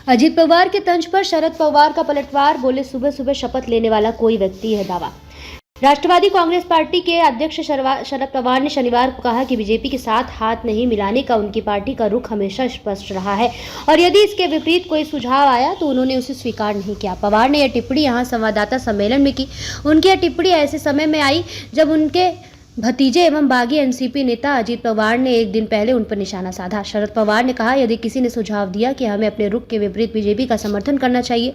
अजीत पवार के तंज पर शरद पवार का पलटवार, बोले सुबह सुबह शपथ लेने वाला कोई व्यक्ति है दावा। राष्ट्रवादी कांग्रेस पार्टी के अध्यक्ष शरद पवार ने शनिवार को कहा कि बीजेपी के साथ हाथ नहीं मिलाने का उनकी पार्टी का रुख हमेशा स्पष्ट रहा है और यदि इसके विपरीत कोई सुझाव आया तो उन्होंने उसे स्वीकार नहीं किया। पवार ने यह टिप्पणी यहां संवाददाता सम्मेलन में की। उनकी यह टिप्पणी ऐसे समय में आई जब उनके भतीजे एवं बागी एनसीपी नेता अजीत पवार ने एक दिन पहले उन पर निशाना साधा। शरद पवार ने कहा, यदि किसी ने सुझाव दिया कि हमें अपने रुख के विपरीत बीजेपी का समर्थन करना चाहिए,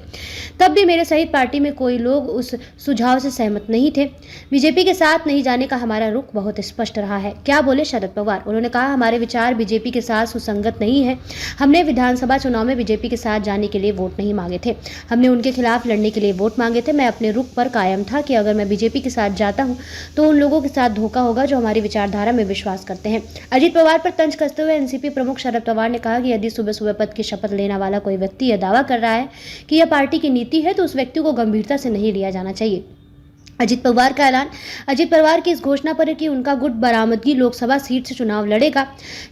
तब भी मेरे सहित पार्टी में कोई लोग उस सुझाव से सहमत नहीं थे। बीजेपी के साथ नहीं जाने का हमारा रुख बहुत स्पष्ट रहा है। क्या बोले शरद पवार? उन्होंने कहा, हमारे विचार बीजेपी के साथ सुसंगत नहीं है। हमने विधानसभा चुनाव में बीजेपी के साथ जाने के लिए वोट नहीं मांगे थे, हमने उनके खिलाफ लड़ने के लिए वोट मांगे थे। मैं अपने रुख पर कायम था कि अगर मैं बीजेपी के साथ जाता हूं तो उन लोगों के साथ धोखा होगा जो हमारी विचारधारा में विश्वास करते हैं। अजीत पवार पर तंज कसते हुए एनसीपी प्रमुख शरद पवार ने कहा कि यदि सुबह सुबह पद की शपथ लेने वाला कोई व्यक्ति यह दावा कर रहा है कि यह पार्टी की नीति है तो उस व्यक्ति को गंभीरता से नहीं लिया जाना चाहिए। अजीत पवार का ऐलान। अजीत पवार की इस घोषणा पर है कि उनका गुट बरामदगी लोकसभा सीट से चुनाव लड़ेगा,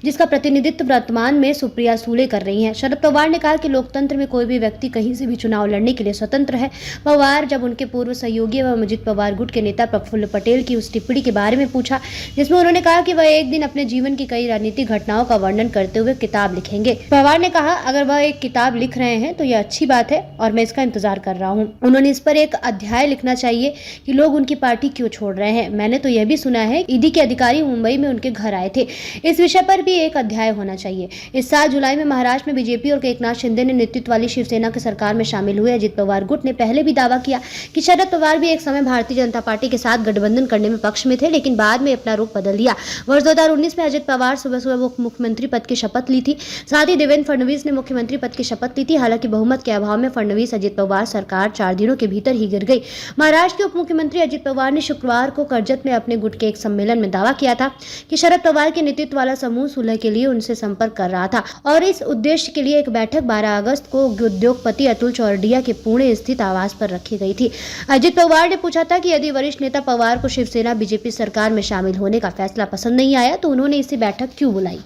जिसका प्रतिनिधित्व वर्तमान में सुप्रिया सूले कर रही हैं। शरद पवार ने कहा कि लोकतंत्र में कोई भी व्यक्ति कहीं से भी चुनाव लड़ने के लिए स्वतंत्र है। पवार जब उनके पूर्व सहयोगी एवं अजीत पवार गुट के नेता प्रफुल्ल पटेल की उस टिप्पणी के बारे में पूछा जिसमें उन्होंने कहा कि वह एक दिन अपने जीवन की कई राजनीतिक घटनाओं का वर्णन करते हुए किताब लिखेंगे। पवार ने कहा, अगर वह एक किताब लिख रहे हैं तो यह अच्छी बात है और मैं इसका इंतजार कर रहा हूँ। उन्होंने इस पर एक अध्याय लिखना चाहिए कि लोग उनकी पार्टी क्यों छोड़ रहे हैं। मैंने तो यह भी सुना है ईडी के अधिकारी मुंबई में उनके घर आए थे। इस विषय पर भी एक अध्याय होना चाहिए। इस साल जुलाई में महाराष्ट्र में बीजेपी और एकनाथ शिंदे ने नेतृत्व वाली शिवसेना की सरकार में शामिल हुए। अजीत पवार गुट ने पहले भी दावा किया कि शरद पवार भी एक समय भारतीय जनता पार्टी के साथ गठबंधन करने में पक्ष में थे, लेकिन बाद में अपना रुख बदल लिया। वर्ष 2019 में अजीत पवार सुबह सुबह मुख्यमंत्री पद की शपथ ली थी। साथ ही देवेंद्र फडणवीस ने मुख्यमंत्री पद की शपथ ली थी। हालांकि बहुमत के अभाव में फडणवीस अजीत पवार सरकार 4 दिनों के भीतर ही गिर गई। महाराष्ट्र के उप मुख्यमंत्री अजीत पवार ने शुक्रवार को करजत में अपने गुट के एक सम्मेलन में दावा किया था कि शरद पवार के नेतृत्व वाला समूह सुलह के लिए उनसे संपर्क कर रहा था और इस उद्देश्य के लिए एक बैठक 12 अगस्त को उद्योगपति अतुल चौरडिया के पुणे स्थित आवास पर रखी गई थी। अजीत पवार ने पूछा था कि यदि वरिष्ठ नेता पवार को शिवसेना बीजेपी सरकार में शामिल होने का फैसला पसंद नहीं आया तो उन्होंने इसे बैठक क्यों बुलाई।